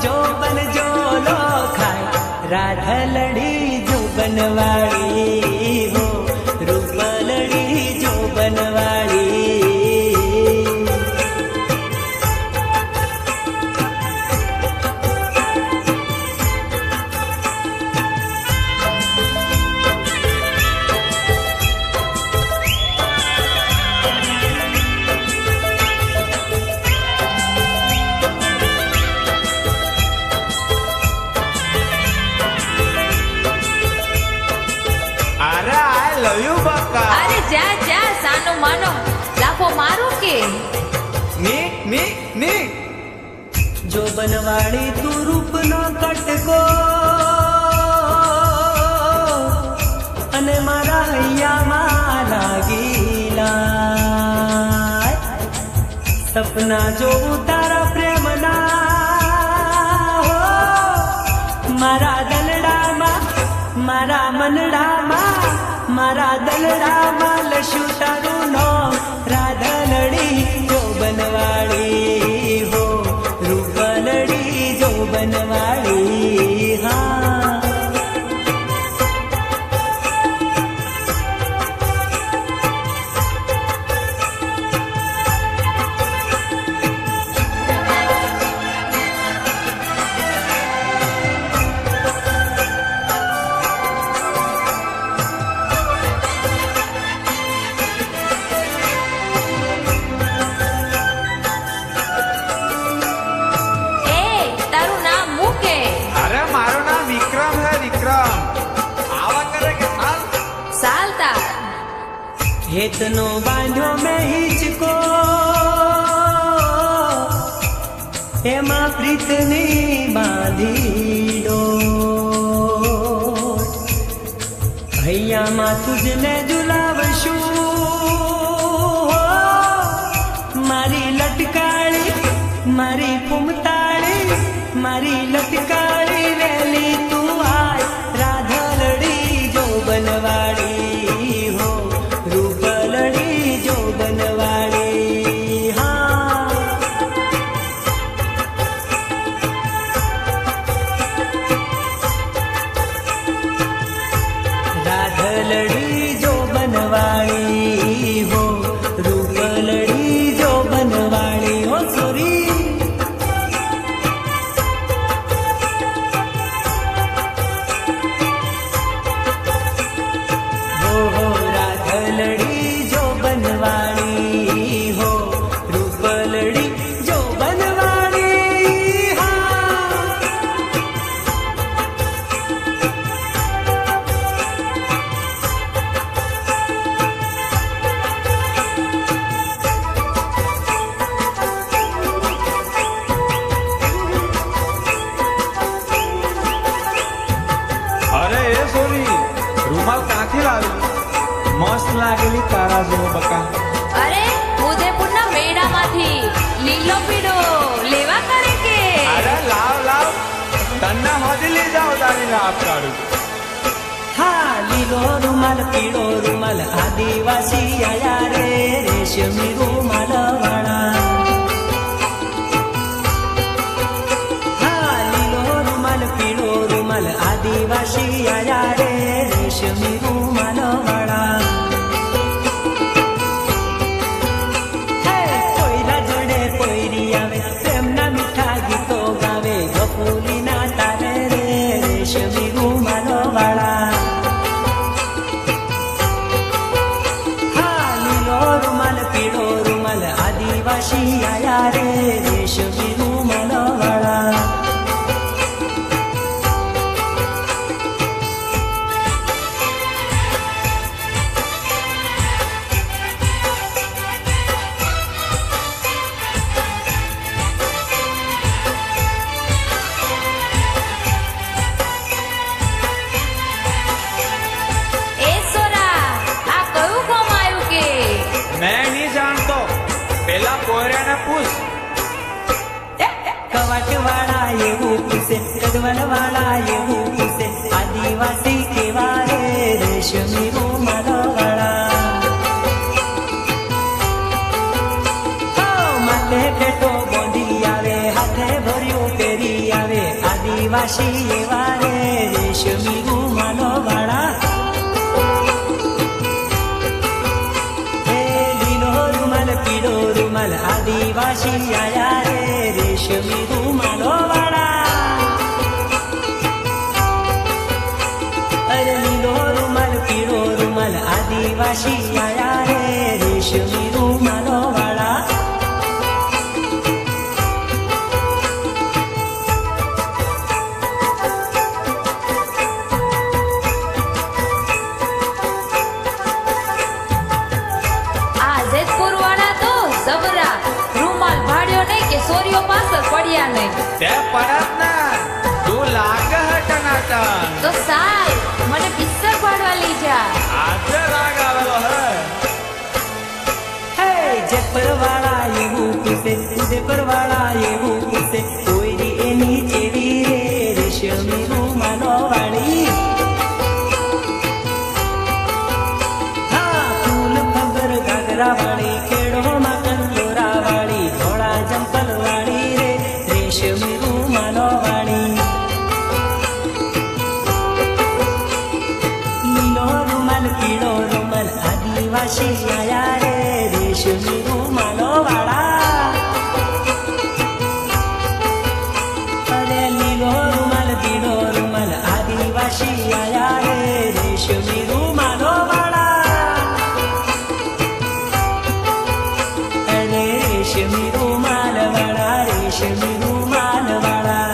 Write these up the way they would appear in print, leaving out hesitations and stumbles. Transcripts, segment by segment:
जो बन जो लो खाए राधलड़ी जो बनवाड़ी हो रूपलड़ी जो बनवाड़ी। अरे जा जा सानो मानो लाफो मारो के नी जो बनवाड़ी तू रूप नो कटको अने मारा हैया मारा गीला सपना जो उतारा प्रेम ना हो मारा दलड़ा मा मारा मनड़ा मा मारा दलड़ा माल शूटारू नो राधलड़ी जो बनवाड़ी हो रूपलड़ी जो बनवाड़ी। हाँ हेतनो बांधो में हिचको हेमा प्रीतनी बांधी डो भैया मां तुझने जुलावशु मारी लटकाड़ी मारी फुमताड़ी मारी लटकाड़ी वेली तू आय राधलड़ी जो बनवाड़ी हो रूपलड़ी जो बनवाड़ी। हाँ राधलड़ी जो बनवाड़ी हो रूपलड़ी जो बनवाड़ी हो सोरी। हो राधलड़ी जो बनवाड़ी हो रूपलड़ी जो बनवाड़ी। हाँ अरे ए सोरी रूमाल काथी लावी मस्त लागेली तारा जो बका। अरे उदयपुर ना मेड़ा माथी लीलो पीड़ो लेवा करे के। अरे लाव लाव तन्ना होदी ले जाओ दानी लाभ काढू। हाँ लीलो रुमाल पीड़ो रुमाल आदिवासी आया रे रेशमी रुमाल वाला। हाँ लीलो रुमाल पीड़ो रुमाल आदिवासी आया रे रेशमी रुमाल वाला। कोयला जोड़े कोयरी आवे प्रेमना मीठा गीतो गावे गफूली ना तारे रे रेशमी रुमाल वाला। हाँ लीलो रुमाल पीड़ो रुमाल आदिवासी आया रे रेशमी रुमाल वाला। कवाट वाला ये पूछे कदवन वाला ये पूछे आदिवासी के वारे रेशमी रुमाल वाला। माथे पेटो बोंदी आवे हाथे भरियो पेरी આવે આદિવાસી એવા રે રેશમી રૂમાલો વાળા લીલો રૂમાલ પીળો રૂમાલ આદિવાસી આયા રે રેશમી રૂમાલો વાળા અરે લીલો રૂમાલ પીળો રૂમાલ આદિવાસી આયા રે રેશમી રૂમાલો વાળા સોરીઓ પાછળ પડ્યા નહીં તે પડત ના તું લાગે હે ટનાટન તો સાલ મને પિક્ચર પાડવા લઈ જા આજે રાગ આવેલો હે જેપર વાળા એવું પૂછે ઉદયપર વાળા એવું પૂછે કોઈ એની ચેવી રે રેશમી રૂમાલો વાળી હા ફૂલ ખબર ઘાઘરા વાળી કેળોમાં કંદોરા વાળી ધોળા જંપલ વાળી રે રેશમી રૂમાલો વાળી લીલો રૂમાલ પીળો રૂમાલ આદિવાસી આયા રે રેશમી રૂમાલો વાળા અરે લીલો રૂમાલ પીળો રૂમાલ આદિવાસી આયા રે રેશમી રૂમાલો વાળા અરે રેશમી રૂમાલ વાળા રેશમી રૂમાલ વાળા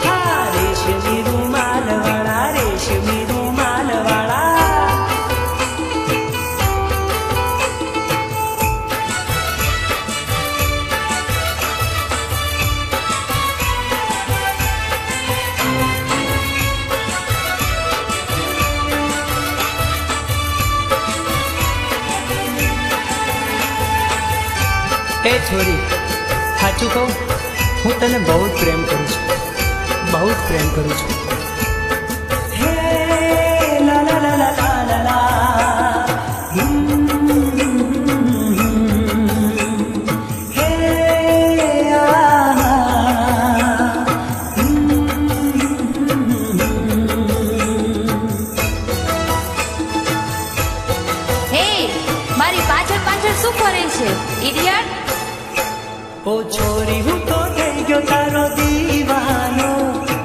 હા રેશમી રૂમાલ વાળા રેશમી રૂમાલ વાળા એ છોરી સાચું કહું હું તને બહુ જ પ્રેમ કરું છું બહુ જ પ્રેમ કરું છું હે લા લા લા લા લા લા હે હે મારી પાછળ પાછળ શું કરે છે ઇડિયટ ઓ છોરી હું તો થઈ ગયો તારો દીવાનો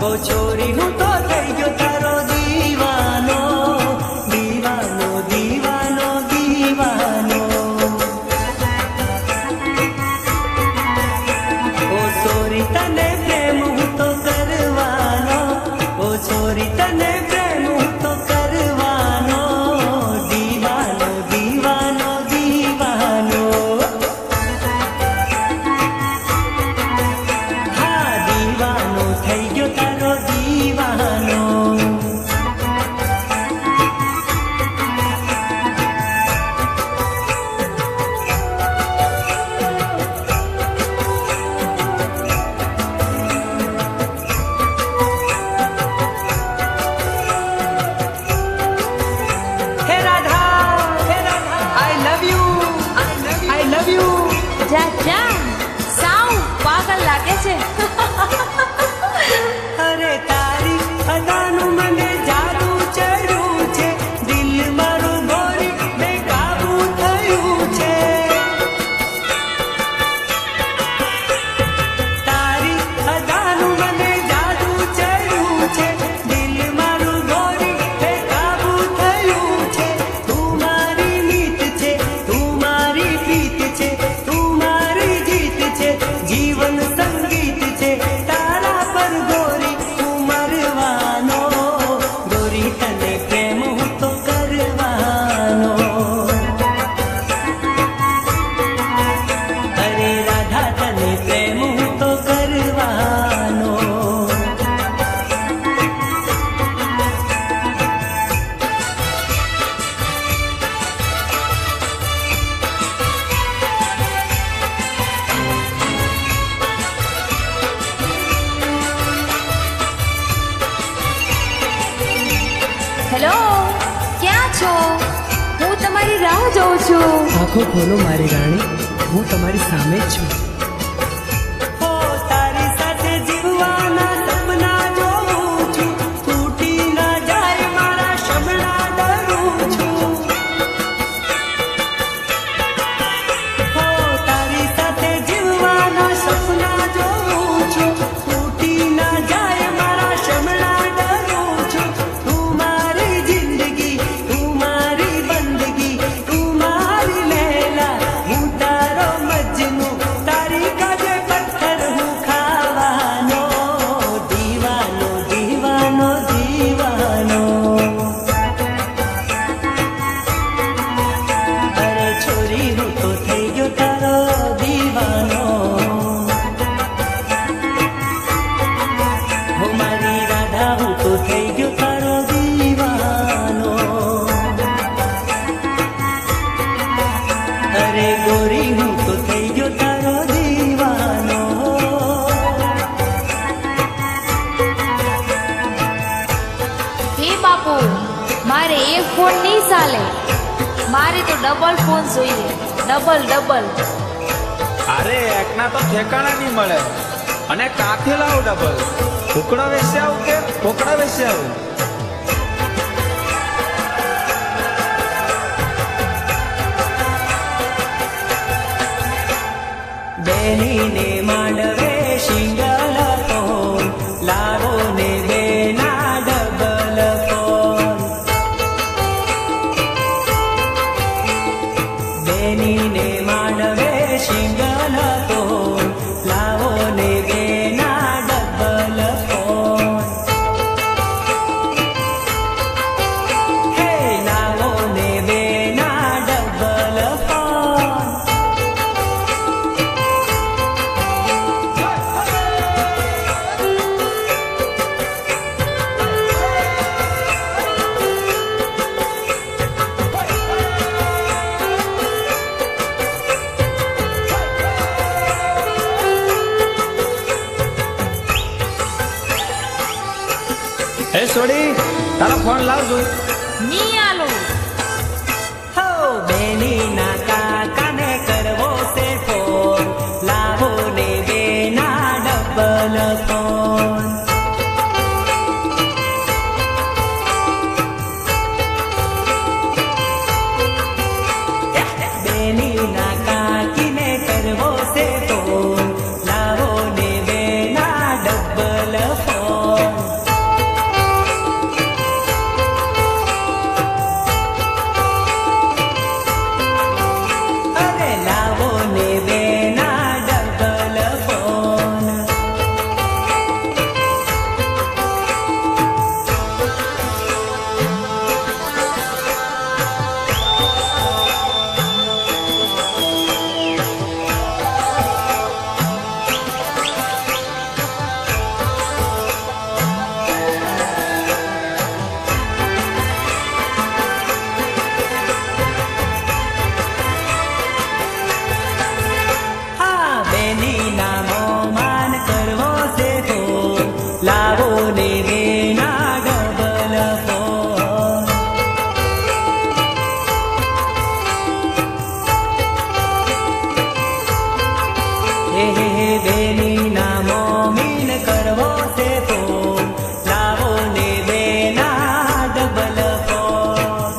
ઓ છોરી હું તો થઈ ગયો તારો દીવાનો દીવાનો દીવાનો દીવાનો ઓ છોરી તને પ્રેમ હું તો કરવાનો ઓ છોરી તને પ્રેમ હું તો કરવાનો દીવાનો દીવાનો દીવાનો દીવાનો થઈ ગયો તારો દીવાનો હે Radha I love you I love you જા જા સાવ પાગલ લાગે છે અરે તારી અદાનું મને જાદુ ચડ્યું છે દિલ મારું ગોરી બેકાબુ થયું છે તારી અદાનું મને જાદુ ચડ્યું છે દિલ મારું ગોરી બેકાબુ થયું છે તું મારી મીત છે તું મારી પ્રીત છે તું મારી જીત છે જીવન સંગીત છે તારા પર ગોરી તું મરવાનો ગોરી તને પ્રેમ હું તો કરવાનો અરે રાધા તને પ્રેમ હું તો કરવાનો હેલો ક્યાં છો હું તમારી રાહ જોઉં છું આંખો ખોલો મારી રાણી હું તમારી સામે જ છું ડબલ ફોન જોઈએ, ડબલ ડબલ. અરે એકના તો ઠેકાણા નહીં મળે અને કાથી લાવ ડબલ? ફૂકડા વેચી આવું કે ફોકડા વેચી આવું? બેનીને માંડવે શિંગલ ફોન, લાવો ને બેના ડબલ ફોન. બેનીને માંડવે શિંગલ ફોન, લાવો ને બેના ડબલ ફોન. હે લાવો ને બેના ડબલ ફોન. એ છોડી તારો ફોન લાવજો. ની આલું. હો બેનીના કાકાને કરવો છે ફોન, લાવો ને બેના ડબલ ફોન. બેનીના કાકીને કરવો છે ફોન, લાવો ને બેના ડબલ ફોન. અરે લાવો ને બેના ડબલ ફોન. હા બેનીના મોમાન કરવો છે ફોન, લાવો ને બેના ડબલ ફોન. હે હે હે બેનીના મોમીન કરવો છે ફોન, લાવો ને બેના ડબલ ફોન.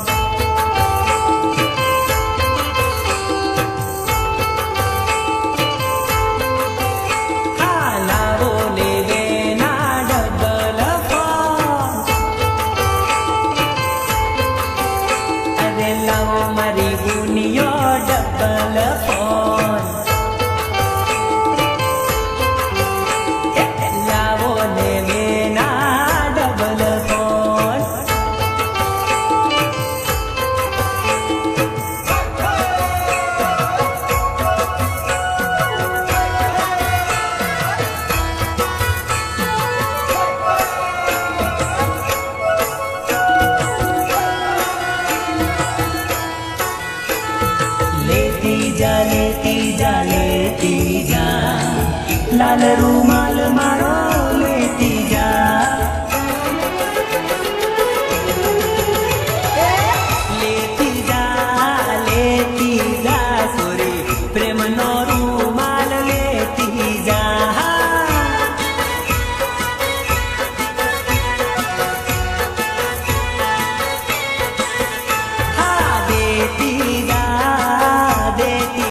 હા લાવો ને બેના ડબલ ફોન. અરે લાવો મારી બુનિયો ડબલ ફોન. લાવો ને બેના ડબલ ફોન. લેતી જા લેતી જા લેતી જા, લાલ રૂમાલ